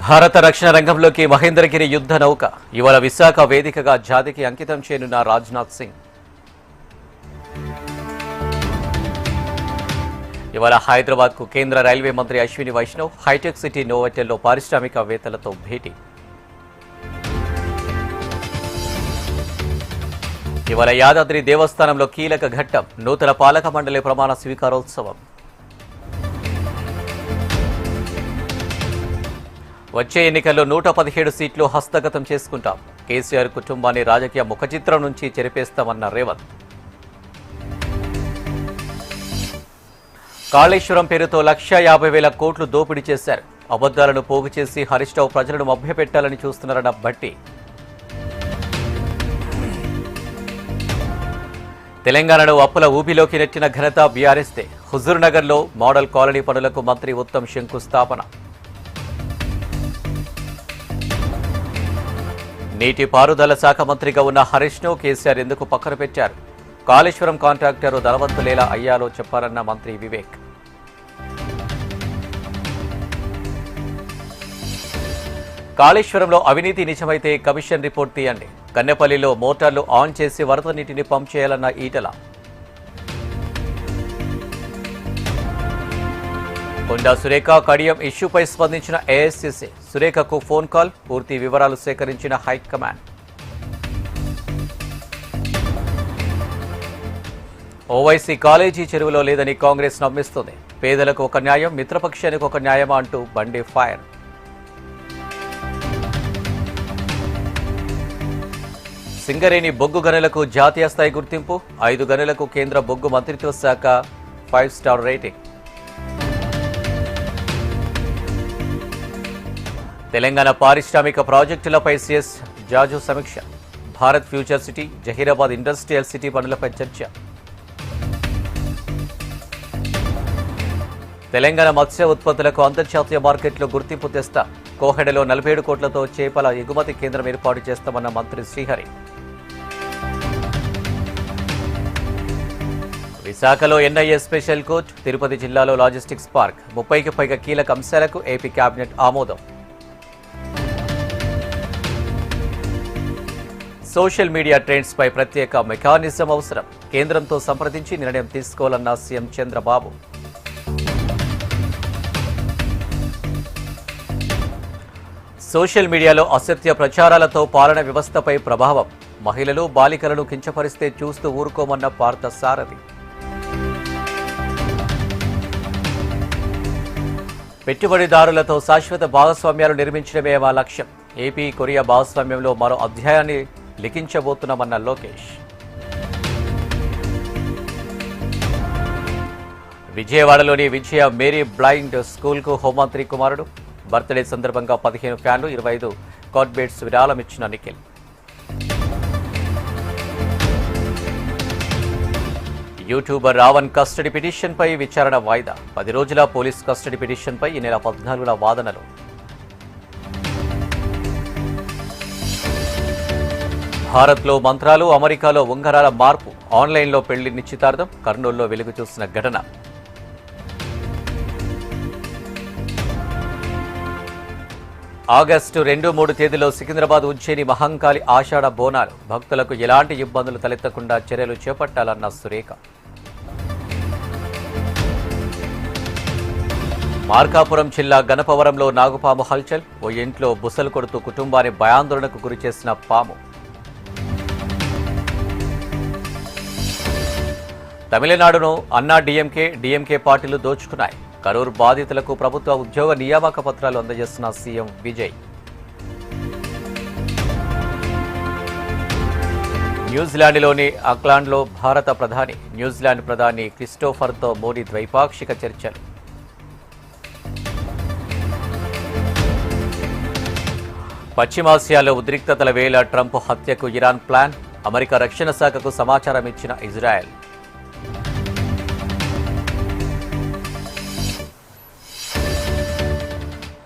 భారత రక్షణ రంగంలోకి మహేంద్రగిరి యుద్ధ నౌక ఇవాళ విశాఖ వేదికగా జాతికి అంకితం చేయనున్న రాజ్నాథ్ సింగ్. ఇవాళ హైదరాబాద్కు కేంద్ర రైల్వే మంత్రి అశ్విని వైష్ణవ్ హైటెక్ సిటీ నోవోటెల్లో పారిశ్రామికవేత్తలతో భేటీ. ఇవాళ యాదాద్రి దేవస్థానంలో కీలక ఘట్టం నూతన పాలక మండలి ప్రమాణ స్వీకారోత్సవం. వచ్చే ఎన్నికల్లో 117 సీట్లు హస్తగతం చేసుకుంటాం. కేసీఆర్ కుటుంబాన్ని రాజకీయ ముఖచిత్రం నుంచి చెరిపేస్తామన్న రేవంత్. కాళేశ్వరం పేరుతో 1,50,000 కోట్లు దోపిడీ చేశారు. అబద్దాలను పోగు చేసి హరీష్ రావు ప్రజలను మభ్యపెట్టాలని చూస్తున్నారన్న భట్టి. తెలంగాణలో అప్పుల ఊబిలోకి నెట్టిన ఘనత బీఆర్ఎస్దే. హుజూర్నగర్లో మోడల్ కాలనీ పనులకు మంత్రి ఉత్తమ్ శంకుస్థాపన. నీటిపారుదల శాఖ మంత్రిగా ఉన్న హరీష్ను కేసీఆర్ ఎందుకు పక్కన పెట్టారు? కాళేశ్వరం కాంట్రాక్టర్ ధనవంతులేలా అయ్యాలో చెప్పారన్న మంత్రి వివేక్. కాళేశ్వరంలో అవినీతి నిజమైతే కమిషన్ రిపోర్ట్ తీయండి. కన్నెపల్లిలో మోటార్లు ఆన్ చేసి వరద నీటిని పంప్ చేయాలన్న ఈటల. కొండా సురేఖ కడియం ఇష్యూపై స్పందించిన ఏఐసీసీ. సురేఖకు ఫోన్ కాల్, పూర్తి వివరాలు సేకరించిన హైకమాండ్. ఓవైసీ కాలేజీ చెరువులో లేదని కాంగ్రెస్ నమ్మిస్తుంది. పేదలకు ఒక న్యాయం, మిత్రపక్షానికి ఒక న్యాయమా అంటూ బండి ఫైర్. సింగరేణి బొగ్గు గనులకు జాతీయ స్థాయి గుర్తింపు. 5 గనులకు కేంద్ర బొగ్గు మంత్రిత్వ శాఖ 5 స్టార్ రేటింగ్. తెలంగాణ పారిశ్రామిక ప్రాజెక్టులపై సీఎస్ జాజు సమీక్ష. Bharat future city, Zaheerabad industrial city పనులపై చర్చ. తెలంగాణ మత్స్య ఉత్పత్తులకు అంతర్జాతీయ మార్కెట్లో గుర్తింపు తెస్తా. కోహెడలో 47 కోట్లతో చేపల ఎగుమతి కేంద్రం ఏర్పాటు చేస్తామన్న మంత్రి శ్రీహరి. విశాఖలో ఎన్ఐఏ స్పెషల్ కోర్టు. తిరుపతి జిల్లాలో లాజిస్టిక్స్ పార్క్. 30కి పైగా కీలక అంశాలకు ఏపీ కేబినెట్ ఆమోదం. సోషల్ మీడియా ట్రెండ్స్ పై ప్రత్యేక మెకానిజం అవసరం. కేంద్రంతో సంప్రదించి నిర్ణయం తీసుకోవాలన్న సీఎం చంద్రబాబు. సోషల్ మీడియాలో అసత్య ప్రచారాలతో పాలన వ్యవస్థపై ప్రభావం. మహిళలు, బాలికలను కించపరిస్తే చూస్తూ ఊరుకోమన్న పార్థసారథి. పెట్టుబడిదారులతో శాశ్వత భాగస్వామ్యాలు నిర్మించడమే మా లక్ష్యం. ఏపీ కొరియా భాగస్వామ్యంలో మరో అధ్యాయాన్ని లిఖించబోతున్నామన్న లోకేష్. విజయవాడలోని విజయ మేరీ బ్లైండ్ స్కూల్కు హోంమంత్రి కుమారుడు. బర్త్డే సందర్భంగా 15 ఫ్యాన్లు, 25 కార్డ్బేట్స్ విరాళమిచ్చిన నిఖిల్. యూట్యూబర్ రావణ్ కస్టడీ పిటిషన్పై విచారణ వాయిదా. 10 రోజుల పోలీస్ కస్టడీ పిటిషన్పై ఈ నెల 14న వాదనలు. భారత్లో మంత్రాలు, అమెరికాలో ఉంగరాల మార్పు. ఆన్లైన్లో పెళ్లి నిశ్చితార్థం. కర్నూలులో వెలుగు చూసిన ఘటన. ఆగస్టు 2-3 తేదీలో సికింద్రాబాద్ ఉజ్జయిని మహంకాళి ఆషాఢ బోనాలు. భక్తులకు ఎలాంటి ఇబ్బందులు తలెత్తకుండా చర్యలు చేపట్టాలన్న సురేఖ. మార్కాపురం జిల్లా గణపవరంలో నాగుపాము హల్చల్. ఓ ఇంట్లో బుసలు కొడుతూ కుటుంబాన్ని భయాందోళనకు గురిచేసిన పాము. తమిళనాడును అన్నా డిఎంకే పార్టీలు దోచుకున్నాయి. కరూర్ బాధితులకు ప్రభుత్వ ఉద్యోగ నియామక పత్రాలు అందజేస్తున్న సీఎం విజయ్. న్యూజిలాండ్లోని ఆక్లాండ్లో భారత ప్రధాని, న్యూజిలాండ్ ప్రధాని క్రిస్టోఫర్తో మోడీ ద్వైపాక్షిక చర్చలు. పశ్చిమాసియాలో ఉద్రిక్తతల వేళ ట్రంప్ హత్యకు ఇరాన్ ప్లాన్. అమెరికా రక్షణ శాఖకు సమాచారం ఇచ్చిన ఇజ్రాయెల్.